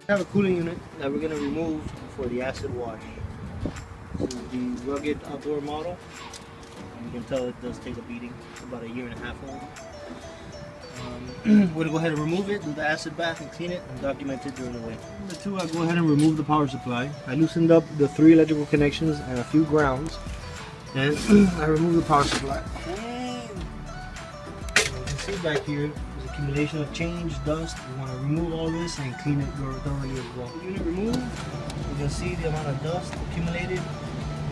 We have a cooling unit that we're going to remove for the acid wash. This is the rugged outdoor model. You can tell it does take a beating. It's about 1.5 years old. We're going to go ahead and remove it, do the acid bath and clean it, and document it during the way. Number 2, I go ahead and remove the power supply. I loosened up the 3 electrical connections and a few grounds, and I removed the power supply. You can see back here, there's accumulation of change, dust. We want to remove all this and clean it thoroughly as well. Unit removed, you can see the amount of dust accumulated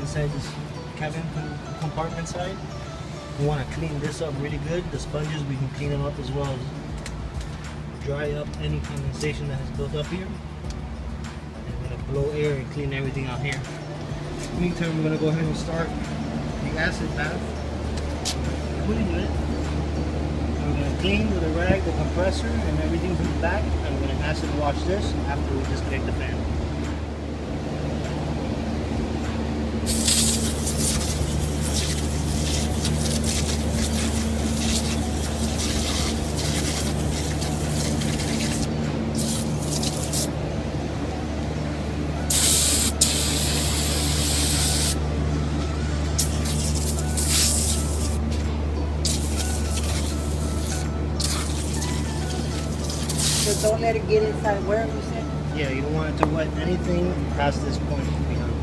inside this cabin compartment side. We want to clean this up really good. The sponges, we can clean them up as well as dry up any condensation that has built up here. And we're going to blow air and clean everything out here. In the meantime, we're going to go ahead and start the acid bath. Cooling unit. And we're going to clean with a rag the compressor and everything from the back. And we're going to acid wash this after we disconnect the fan. Just don't let it get inside where you said? Yeah, you don't want it to wet anything past this point behind.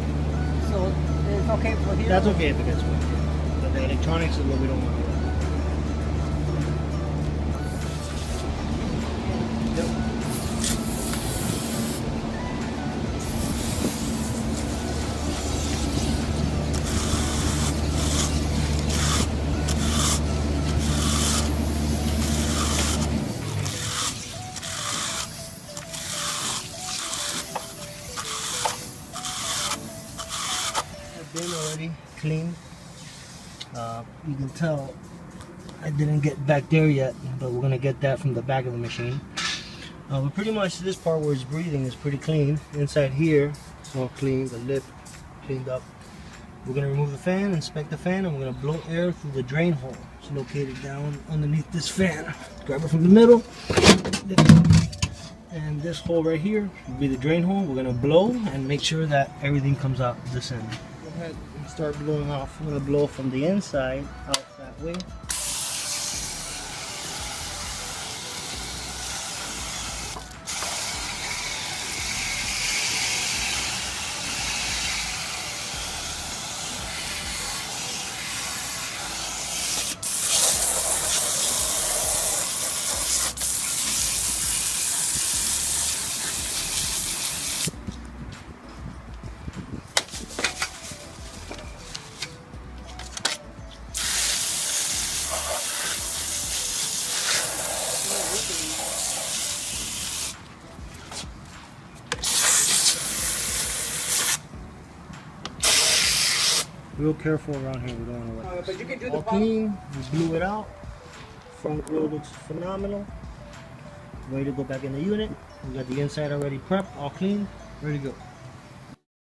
So it's okay for here? That's okay if it gets wet. But the electronics is what we don't want to wet. Yep. Been already clean. You can tell I didn't get back there yet, but we're gonna get that from the back of the machine. But pretty much this part where it's breathing is pretty clean. Inside here, it's all clean. The lip cleaned up. We're gonna remove the fan, inspect the fan, and we're gonna blow air through the drain hole. It's located down underneath this fan. Grab it from the middle. And this hole right here will be the drain hole. We're gonna blow and make sure that everything comes out this end. Go ahead and start blowing off. I'm gonna blow from the inside out that way. Real careful around here, we don't want to wet But you can do all the clean, we blew it out. Front grill looks phenomenal. Ready to go back in the unit. We got the inside already prepped, all clean, ready to go.